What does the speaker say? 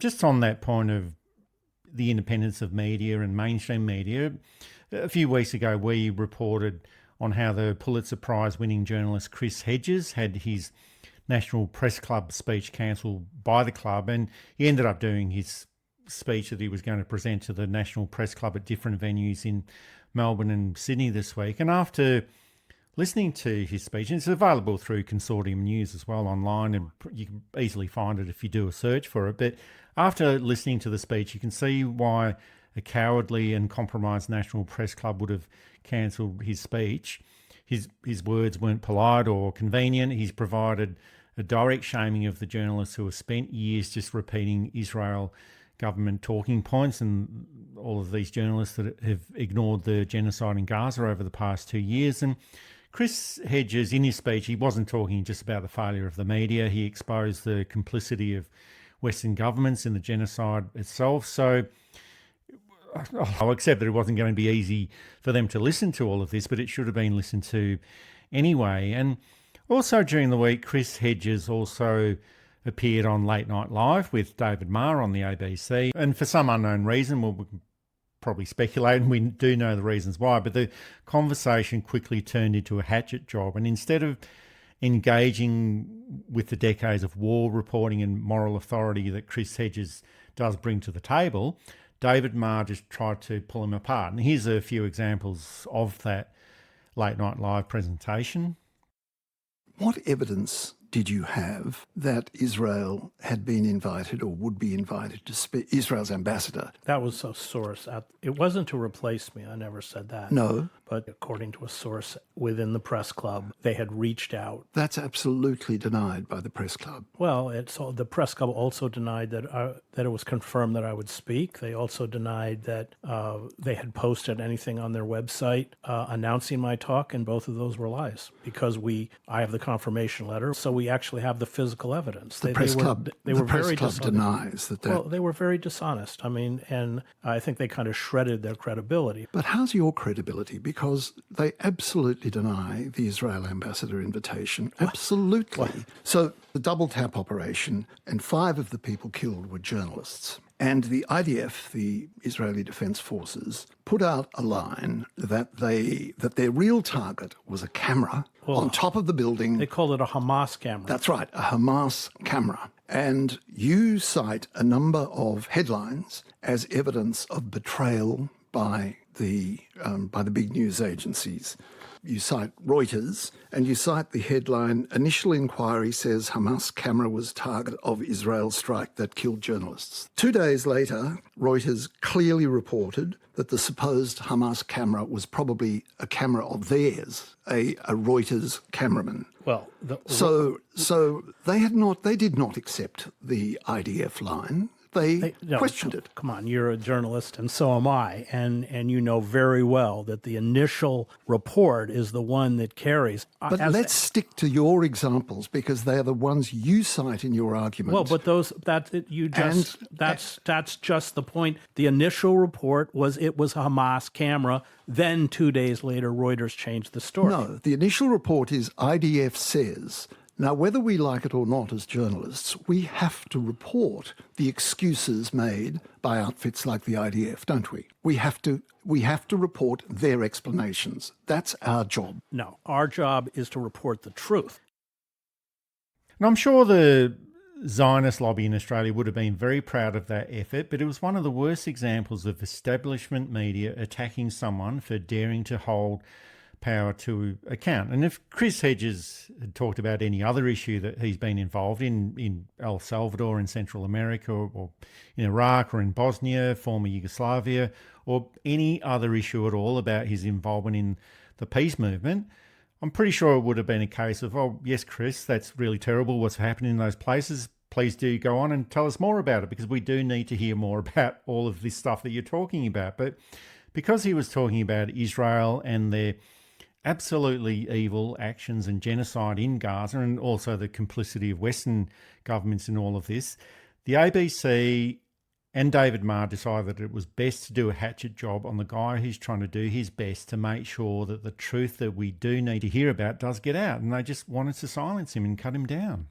Just on that point of the independence of media and mainstream media, a few weeks ago we reported on how the Pulitzer Prize winning journalist Chris Hedges had his National Press Club speech cancelled by the club, and he ended up doing his speech that he was going to present to the National Press Club at different venues in Melbourne and Sydney this week. And after listening to his speech, and it's available through Consortium News as well online, and you can easily find it if you do a search for it. But after listening to the speech, you can see why a cowardly and compromised National Press Club would have cancelled his speech. His words weren't polite or convenient. He's provided a direct shaming of the journalists who have spent years just repeating Israel government talking points, and all of these journalists that have ignored the genocide in Gaza over the past 2 years. And Chris Hedges, in his speech, he wasn't talking just about the failure of the media. He exposed the complicity of Western governments in the genocide itself. So I'll accept that it wasn't going to be easy for them to listen to all of this, but it should have been listened to anyway. And also during the week, Chris Hedges also appeared on Late Night Live with David Marr on the ABC. And for some unknown reason, we can probably speculate, and we do know the reasons why, but the conversation quickly turned into a hatchet job. And instead of engaging with the decades of war reporting and moral authority that Chris Hedges does bring to the table, David Marr just tried to pull him apart. And here's a few examples of that Late Night Live presentation. What evidence did you have that Israel had been invited or would be invited to speak, Israel's ambassador? That was a source. It wasn't to replace me. I never said that. No. But according to a source within the press club, they had reached out. That's absolutely denied by the press club. Well, the press club also denied that it was confirmed that I would speak. They also denied that they had posted anything on their website announcing my talk, and both of those were lies because I have the confirmation letter, so we actually have the physical evidence. The press club denies that. Well, they were very dishonest. I mean, and I think they kind of shredded their credibility. But how's your credibility? Because they absolutely deny the Israel ambassador invitation. Absolutely. What? So the double tap operation, and 5 of the people killed were journalists. And the IDF, the Israeli Defense Forces, put out a line that their real target was a camera on top of the building. They called it a Hamas camera. That's right, a Hamas camera. And you cite a number of headlines as evidence of betrayal by the big news agencies. You cite Reuters, and you cite the headline, "Initial inquiry says Hamas camera was target of Israel strike that killed journalists." 2 days later, Reuters clearly reported that the supposed Hamas camera was probably a camera of theirs, a Reuters cameraman. Well, so they did not accept the IDF line. They questioned it. Come on, you're a journalist, and so am I, and you know very well that the initial report is the one that carries. But let's stick to your examples because they are the ones you cite in your argument. Well, but that's just the point. The initial report was it was a Hamas camera. Then 2 days later, Reuters changed the story. No, the initial report is IDF says. Now, whether we like it or not as journalists, we have to report the excuses made by outfits like the IDF, don't we? We have to report their explanations. That's our job. No, our job is to report the truth. And I'm sure the Zionist lobby in Australia would have been very proud of that effort, but it was one of the worst examples of establishment media attacking someone for daring to hold power to account. And if Chris Hedges had talked about any other issue that he's been involved in El Salvador, in Central America, or in Iraq, or in Bosnia, former Yugoslavia, or any other issue at all about his involvement in the peace movement, I'm pretty sure it would have been a case of, oh, yes, Chris, that's really terrible what's happening in those places. Please do go on and tell us more about it, because we do need to hear more about all of this stuff that you're talking about. But because he was talking about Israel and their absolutely evil actions and genocide in Gaza, and also the complicity of Western governments in all of this, the ABC and David Marr decided that it was best to do a hatchet job on the guy who's trying to do his best to make sure that the truth that we do need to hear about does get out. And they just wanted to silence him and cut him down.